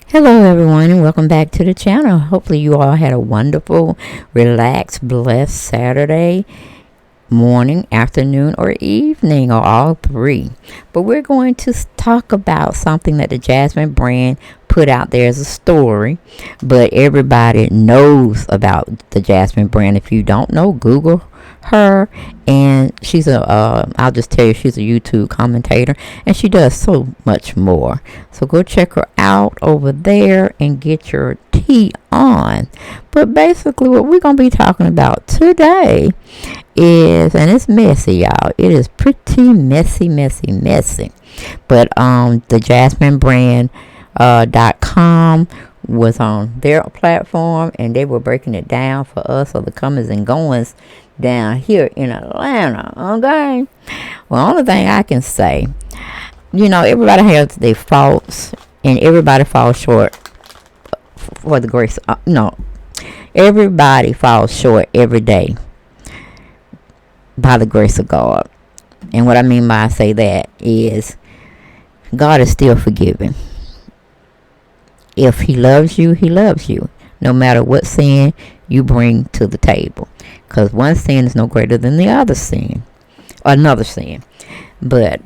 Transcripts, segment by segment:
Hello everyone, and welcome back to the channel. Hopefully you all had a wonderful, relaxed, blessed Saturday morning, afternoon, or evening, or all three. But we're going to talk about something that the Jasmine brand put out there as a story, but everybody knows about the Jasmine brand. If you don't know, Google her, and she's I'll just tell you, she's a YouTube commentator, and she does so much more. So go check her out over there and get your tea on. But basically what we're going to be talking about today is, and it's messy, y'all. It is pretty messy. But the Jasmine brand .com was on their platform, and they were breaking it down for us, so the comings and goings down here in Atlanta. Okay, well, only thing I can say, everybody has their faults, and everybody falls short for the grace. Everybody falls short every day by the grace of God. And what I mean by I say that is, God is still forgiving. If he loves you, he loves you, no matter what sin you bring to the table. Because one sin is no greater than the other sin. Or another sin. But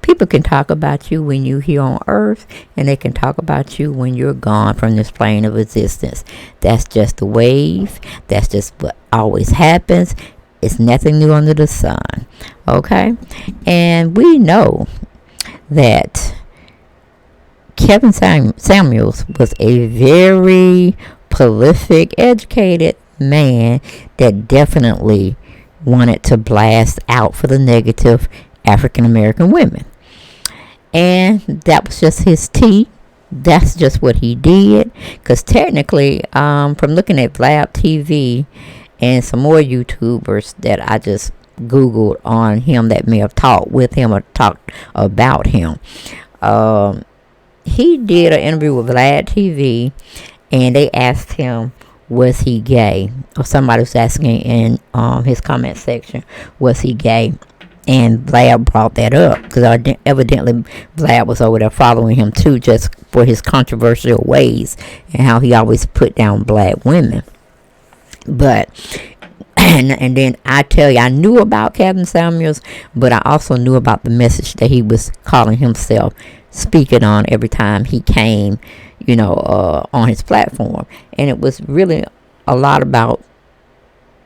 people can talk about you when you're here on earth, and they can talk about you when you're gone from this plane of existence. That's just the wave. That's just what always happens. It's nothing new under the sun. Okay? And we know that KevinSamuels was a very prolific, educated man that definitely wanted to blast out for the negative African American women. And that was just his tea. That's just what he did. Because technically, from looking at Vlad TV and some more YouTubers that I just Googled on him that may have talked with him or talked about him, he did an interview with Vlad TV, and they asked him, was he gay? Or somebody was asking in his comment section, was he gay? And Vlad brought that up, because evidently Vlad was over there following him too, just for his controversial ways and how he always put down black women. But and then I tell you, I knew about KevinSamuels, but I also knew about the message that he was calling himself speaking on every time he came, on his platform. And it was really a lot about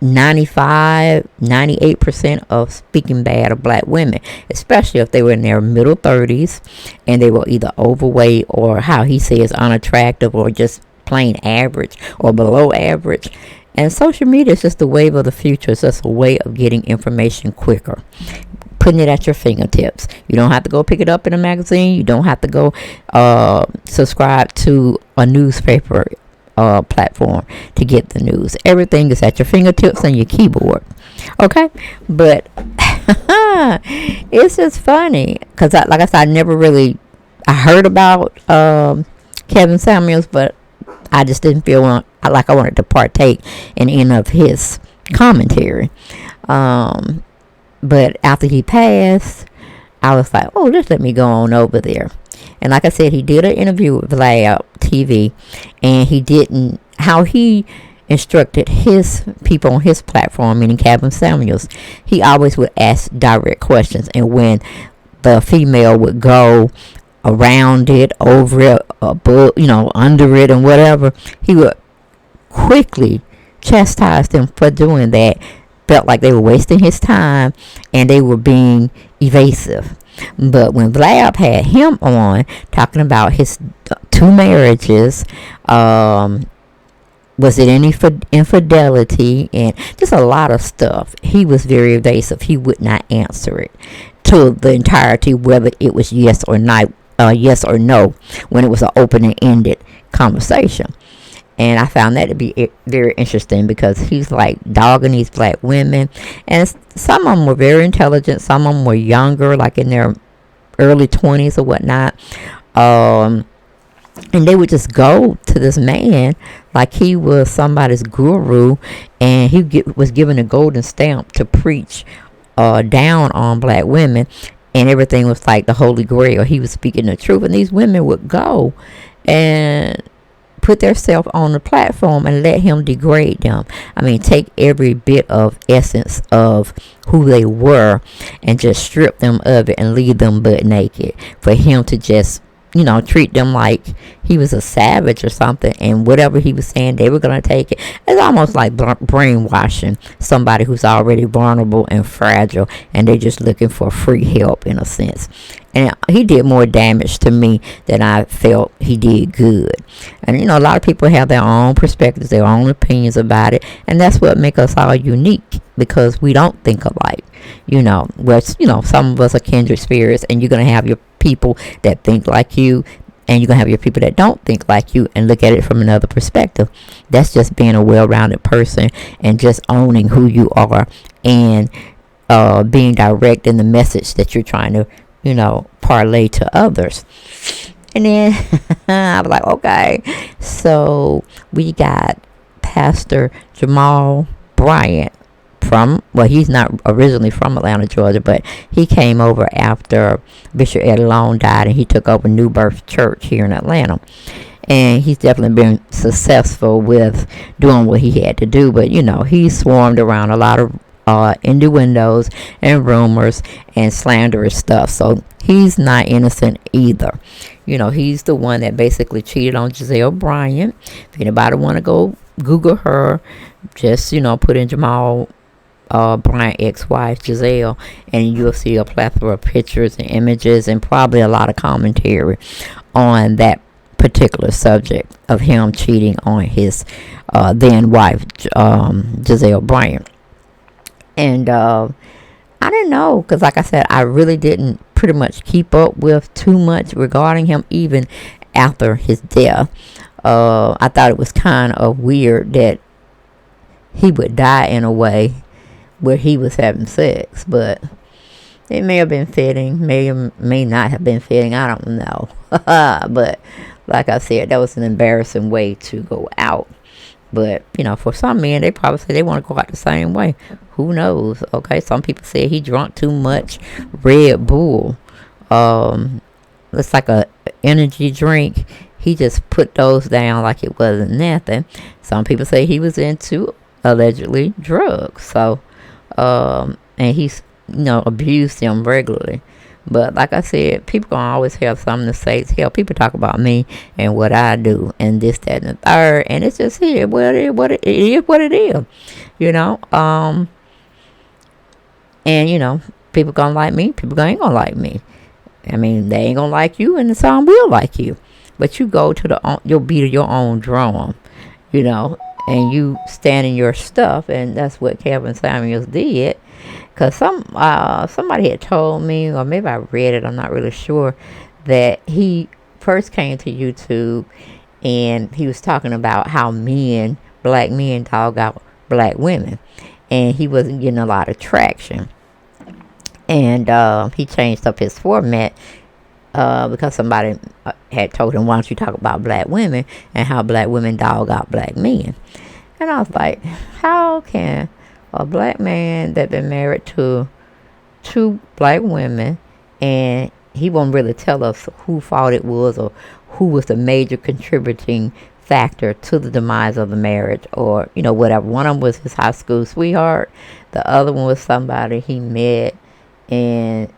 98% of speaking bad of black women, especially if they were in their middle 30s and they were either overweight or, how he says, unattractive, or just plain average or below average. And social media is just the wave of the future. It's just a way of getting information quicker, putting it at your fingertips. You don't have to go pick it up in a magazine. You don't have to go subscribe to a newspaper platform to get the news. Everything is at your fingertips and your keyboard. Okay? But it's just funny because, like I said, I heard about KevinSamuels, but I just didn't feel like I wanted to partake in any of his commentary. But after he passed, I was like, oh, just let me go on over there. And like I said, he did an interview with Vlad TV, and how he instructed his people on his platform, meaning KevinSamuels, he always would ask direct questions. And when the female would go around it, over it, above, under it, and whatever, he would quickly chastise them for doing that. Felt like they were wasting his time and they were being evasive. But when Vlad had him on talking about his 2 marriages, was it any infidelity, and just a lot of stuff, he was very evasive. He would not answer it. to the entirety, whether it was yes or not, yes or no, when it was an open and ended conversation. And I found that to be very interesting, because he's like dogging these black women, and some of them were very intelligent, some of them were younger, like in their early 20s or whatnot. And they would just go to this man like he was somebody's guru, and he was given a golden stamp to preach down on black women, and everything was like the Holy Grail. He was speaking the truth, and these women would go and put themselves on the platform and let him degrade them. I mean, take every bit of essence of who they were and just strip them of it and leave them butt naked, for him to just, treat them like he was a savage or something, and whatever he was saying, they were going to take it. It's almost like brainwashing somebody who's already vulnerable and fragile, and they're just looking for free help, in a sense. And he did more damage to me than I felt he did good. And, a lot of people have their own perspectives, their own opinions about it. And that's what makes us all unique, because we don't think alike. Some of us are kindred spirits, and you're going to have your people that think like you, and you're going to have your people that don't think like you and look at it from another perspective. That's just being a well-rounded person and just owning who you are, and being direct in the message that you're trying to parlay to others. And then I was like, okay, so we got Pastor JamalBryant he's not originally from Atlanta, Georgia, but he came over after Bishop Ed Long died, and he took over New Birth Church here in Atlanta. And he's definitely been successful with doing what he had to do, but he swarmed around a lot of innuendos and rumors and slanderous stuff. So he's not innocent either. He's the one that basically cheated on Gizelle Bryant. If anybody want to go Google her, just put in Jamal Bryant ex-wife Gizelle, and you'll see a plethora of pictures and images, and probably a lot of commentary on that particular subject of him cheating on his then wife Gizelle Bryant. And I didn't know, because like I said, I really didn't pretty much keep up with too much regarding him, even after his death. I thought it was kind of weird that he would die in a way where he was having sex, but it may have been fitting, may or may not have been fitting, I don't know. But like I said, that was an embarrassing way to go out. But, for some men, they probably say they want to go out the same way. Who knows? Okay, some people say he drank too much Red Bull. It's like a energy drink. He just put those down like it wasn't nothing. Some people say he was into, allegedly, drugs. So, and he's, abused them regularly. But like I said, people gonna always have something to say. Hell, people talk about me and what I do and this, that, and the third, and it's just here. Well, it is what it is, And people gonna like me. People ain't gonna like me. I mean, they ain't gonna like you, and some will like you. But you go to you'll beat your own drum, and you stand in your stuff, and that's what KevinSamuels did. Because somebody had told me, or maybe I read it, I'm not really sure, that he first came to YouTube and he was talking about how black men dog out black women, and he wasn't getting a lot of traction. And he changed up his format because somebody had told him, why don't you talk about black women and how black women dog out black men. And I was like, how can a black man that been married to two black women, and he won't really tell us who fault it was or who was the major contributing factor to the demise of the marriage, or whatever. One of them was his high school sweetheart, the other one was somebody he met, and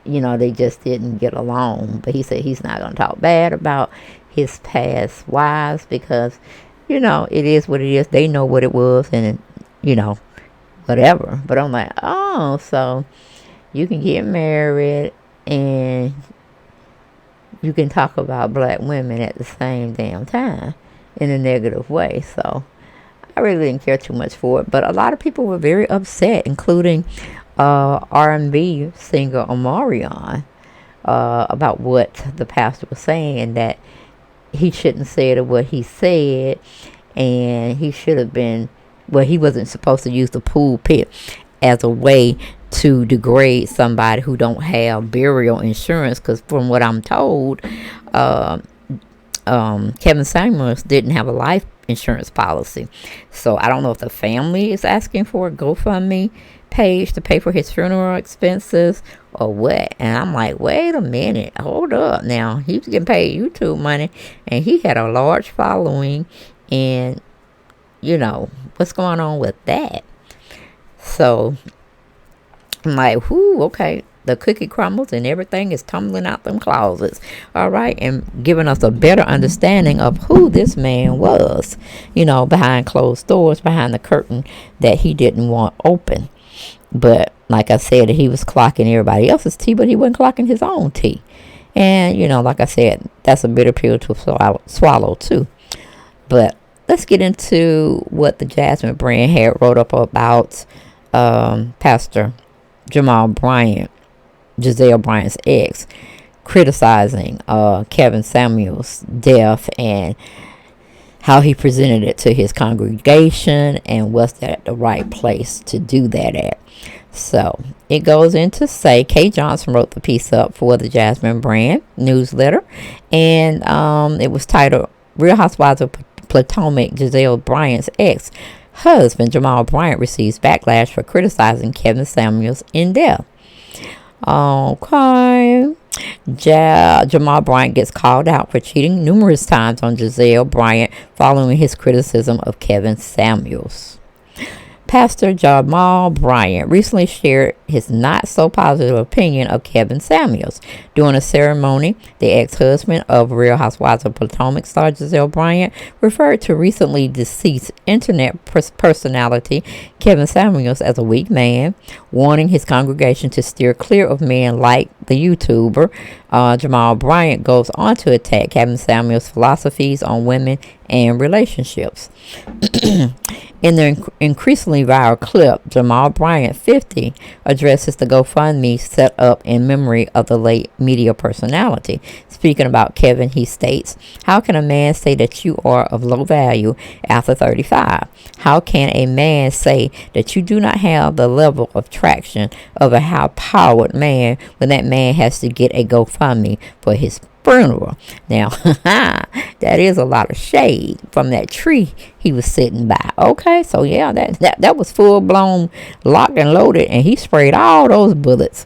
they just didn't get along. But he said he's not going to talk bad about his past wives, because it is what it is. They know what it was, and whatever. But I'm like, oh, so you can get married and you can talk about black women at the same damn time in a negative way. So I really didn't care too much for it. But a lot of people were very upset, including R&B singer Omarion about what the pastor was saying, and that he shouldn't have said what he said, and he should have been, well, he wasn't supposed to use the pulpit as a way to degrade somebody who don't have burial insurance, because from what I'm told, KevinSamuels didn't have a life insurance policy. So I don't know if the family is asking for a GoFundMe page to pay for his funeral expenses or what. And I'm like, wait a minute, hold up. Now, he was getting paid YouTube money, and he had a large following, and what's going on with that? So I'm like, whoo, okay. The cookie crumbles and everything is tumbling out them closets. All right. And giving us a better understanding of who this man was, behind closed doors, behind the curtain that he didn't want open. But like I said, he was clocking everybody else's tea, but he wasn't clocking his own tea. And, like I said, that's a bitter pill to swallow too. But let's get into what the Jasmine Bryant had wrote up about Pastor JamalBryant, Gizelle Bryant's ex, criticizing KevinSamuels' death and how he presented it to his congregation, and was that the right place to do that at. So it goes in to say, Kay Johnson wrote the piece up for the Jasmine Bryant newsletter, and it was titled Real Housewives of Potomac, Gizelle Bryant's ex-husband Jamal Bryant receives backlash for criticizing KevinSamuels in death. Okay. Jamal Bryant gets called out for cheating numerous times on Gizelle Bryant following his criticism of KevinSamuels. Pastor Jamal Bryant recently shared his not so positive opinion of KevinSamuels. During a ceremony, the ex-husband of Real Housewives of Potomac star Gizelle Bryant referred to recently deceased internet personality KevinSamuels as a weak man, warning his congregation to steer clear of men like the YouTuber. Jamal Bryant goes on to attack KevinSamuels' philosophies on women and relationships. In the increasingly viral clip, Jamal Bryant, 50, addresses the GoFundMe set up in memory of the late media personality. Speaking about Kevin, he states, "How can a man say that you are of low value after 35? How can a man say that you do not have the level of traction of a high-powered man when that man has to get a GoFundMe for his funeral?" Now, that is a lot of shade from that tree he was sitting by. Okay, so yeah, that was full blown locked and loaded, and he sprayed all those bullets.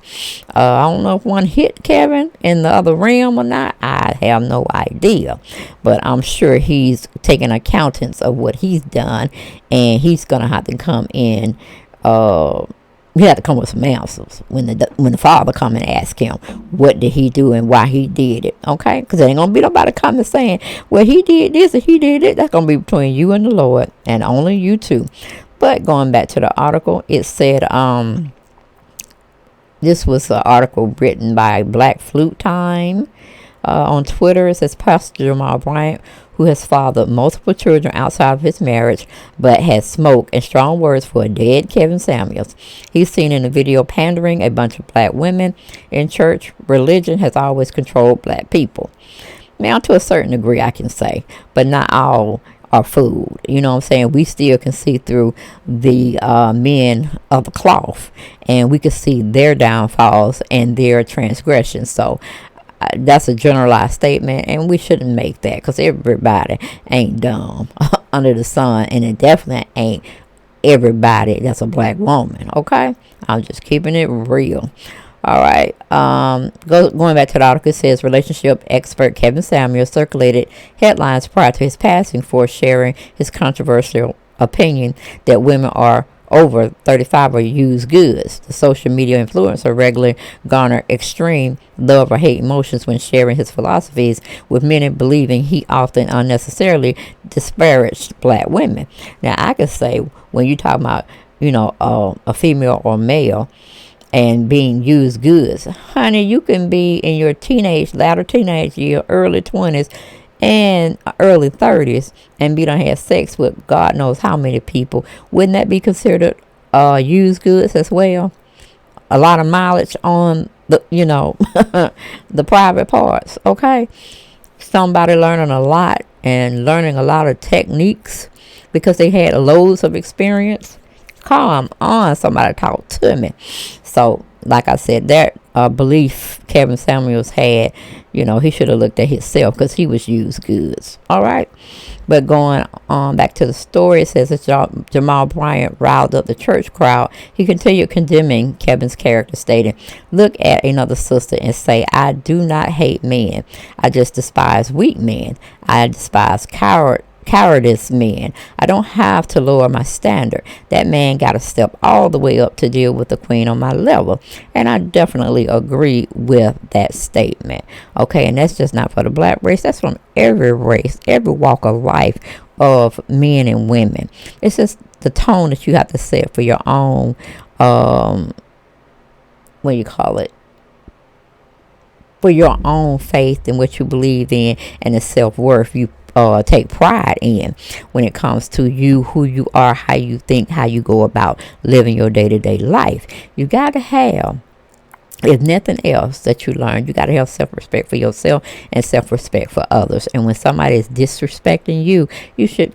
I don't know if one hit Kevin in the other realm or not. I have no idea, but I'm sure he's taking accountants of what he's done, and he's gonna have to come in. He had to come with some answers when the father come and ask him what did he do and why he did it. Okay, because there ain't gonna be nobody coming saying, well, he did this and he did it. That's gonna be between you and the Lord, and only you two. But going back to the article, it said this was an article written by Black Flute Time on Twitter. It says Pastor Jamal Bryant, who has fathered multiple children outside of his marriage, but has smoke and strong words for a dead KevinSamuels. He's seen in the video pandering a bunch of black women in church. Religion has always controlled black people. Now, to a certain degree, I can say, but not all are fooled. You know what I'm saying? We still can see through the men of the cloth, and we can see their downfalls and their transgressions. So that's a generalized statement, and we shouldn't make that, because everybody ain't dumb under the sun, and it definitely ain't everybody that's a black woman. Okay, I'm just keeping it real. All right. Going back to the article, it says relationship expert KevinSamuels circulated headlines prior to his passing for sharing his controversial opinion that women are over 35 or used goods. The social media influencer regularly garnered extreme love or hate emotions when sharing his philosophies, with many believing he often unnecessarily disparaged black women. Now, I could say, when you talk about, a female or male and being used goods, honey, you can be in your latter teenage year, early 20s, and early 30s, and be done had sex with God knows how many people. Wouldn't that be considered used goods as well? a lot of mileage on the, the private parts. Okay, somebody learning a lot and learning a lot of techniques because they had loads of experience. Come on, somebody talk to me. So, like I said, that belief KevinSamuels had, he should have looked at himself because he was used goods. All right. But going on back to the story, it says that JamalBryant riled up the church crowd. He continued condemning Kevin's character, stating, "Look at another sister and say, I do not hate men. I just despise weak men. I despise cowardice men. I don't have to lower my standard. That man got to step all the way up to deal with the queen on my level." And I definitely agree with that statement. Okay, and that's just not for the black race. That's from every race, every walk of life of men and women. It's just the tone that you have to set for your own, what do you call it? For your own faith and what you believe in and the self-worth you take pride in when it comes to you, who you are, how you think, how you go about living your day-to-day life. You got to have, if nothing else that you learn, you got to have self-respect for yourself and self-respect for others. And when somebody is disrespecting you, you should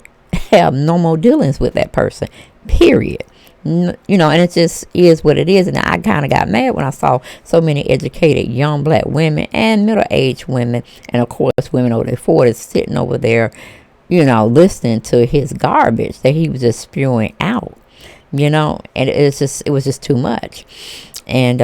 have no more dealings with that person, period. And it just is what it is. And I kind of got mad when I saw so many educated young black women and middle-aged women, and of course women over their 40s, sitting over there, listening to his garbage that he was just spewing out, and it was just too much. And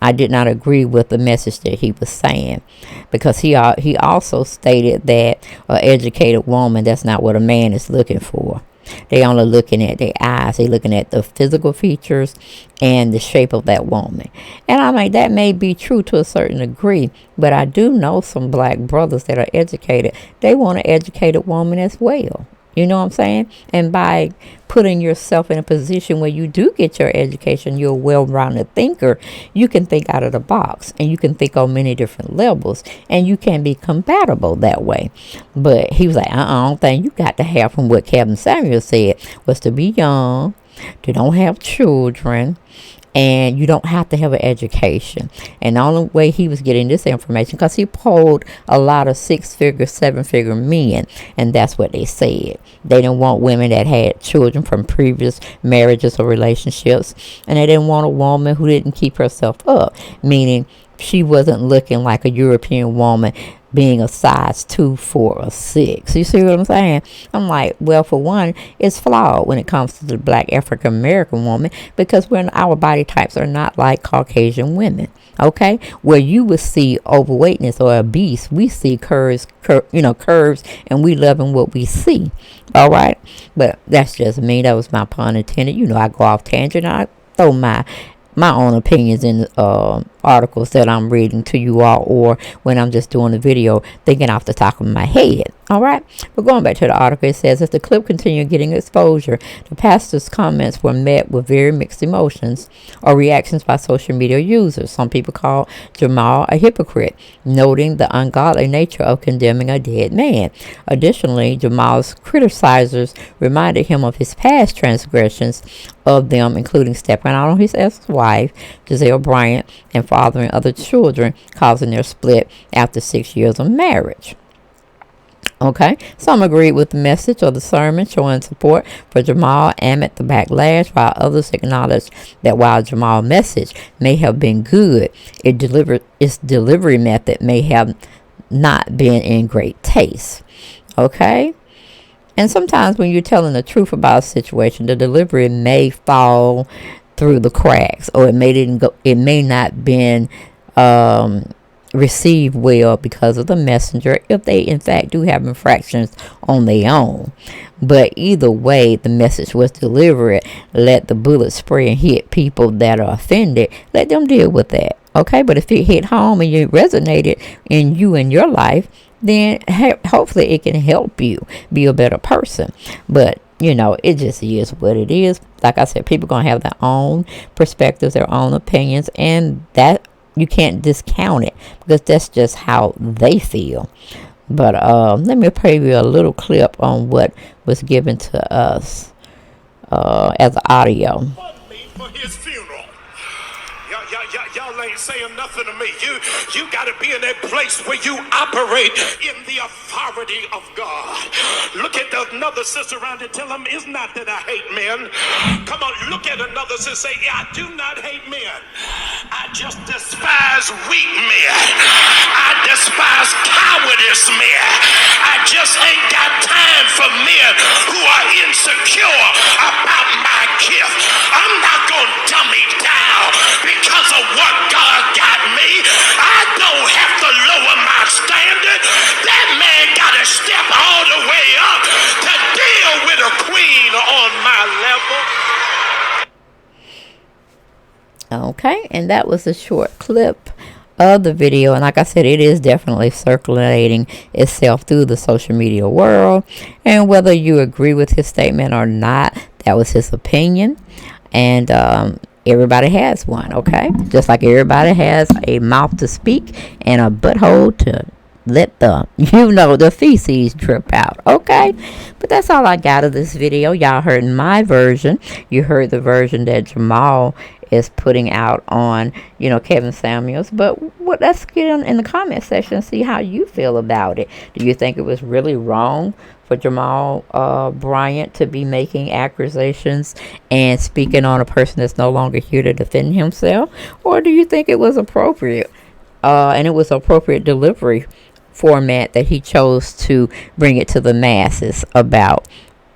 I did not agree with the message that he was saying, because he also stated that an educated woman, that's not what a man is looking for. They only looking at their eyes. They looking at the physical features and the shape of that woman. And I mean, that may be true to a certain degree, but I do know some black brothers that are educated. They want an educated woman as well. You know what I'm saying? And by putting yourself in a position where you do get your education, you're a well-rounded thinker, you can think out of the box and you can think on many different levels and you can be compatible that way. But he was like, I don't think you got to have, from what KevinSamuels said, was to be young, to don't have children, and you don't have to have an education. And the only way he was getting this information, because he polled a lot of 6-figure, 7-figure men, and that's what they said. They didn't want women that had children from previous marriages or relationships, and they didn't want a woman who didn't keep herself up, meaning she wasn't looking like a European woman, being a size 2, 4, or 6. You see what I'm saying? I'm like, well, for one, it's flawed when it comes to the black African American woman, because our body types are not like Caucasian women. Okay, where you would see overweightness or obese, we see curves, and we loving what we see. All right, but that's just me. That was my pun intended. I go off tangent. I throw my own opinions in articles that I'm reading to you all, or when I'm just doing the video, thinking off the top of my head. All right, but going back to the article, it says, as the clip continued getting exposure, the pastor's comments were met with very mixed emotions or reactions by social media users. Some people called Jamal a hypocrite, noting the ungodly nature of condemning a dead man. Additionally, Jamal's criticizers reminded him of his past transgressions of them, including stepping out on his ex-wife, Gizelle Bryant, and fathering other children, causing their split after 6 years of marriage. Okay, some agreed with the message of the sermon, showing support for Jamal amid the backlash, while others acknowledged that while Jamal's message may have been good, its delivery method may have not been in great taste. Okay, and sometimes when you're telling the truth about a situation, the delivery may fall through the cracks, or it may not been received well because of the messenger, if they in fact do have infractions on their own. But either way, the message was delivered. Let the bullet spray and hit people that are offended. Let them deal with that. Okay, but if it hit home and it resonated in you and your life, then hopefully it can help you be a better person. But it just is what it is. Like I said, people going to have their own perspectives, their own opinions, and that you can't discount it, because that's just how they feel. But let me play you a little clip on what was given to us as audio. For his funeral. Y'all saying nothing to me. You got to be in that place where you operate in the authority of God. Look at another sister around and tell them, it's not that I hate men. Come on, look at another sister and say, I do not hate men. I just despise weak men. I despise cowardice men. I just ain't got time for men who are insecure about my gift. I'm not going to dummy down because of what God got me. I don't have to lower my standard. That man got to step all the way up to deal with a queen on my level. Okay, and that was a short clip of the video, and like I said, it is definitely circulating itself through the social media world, and whether you agree with his statement or not, that was his opinion, and everybody has one, okay? Just like everybody has a mouth to speak and a butthole to let the feces drip out, okay? But that's all I got of this video. Y'all heard my version. You heard the version that Jamal is putting out on, KevinSamuels. But let's get in the comment section and see how you feel about it. Do you think it was really wrong for Jamal Bryant to be making accusations and speaking on a person that's no longer here to defend himself? Or do you think it was appropriate and it was appropriate delivery format that he chose to bring it to the masses about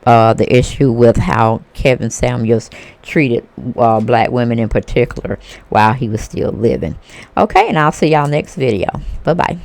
the issue with how KevinSamuels treated black women in particular while he was still living? Okay, and I'll see y'all next video. Bye-bye.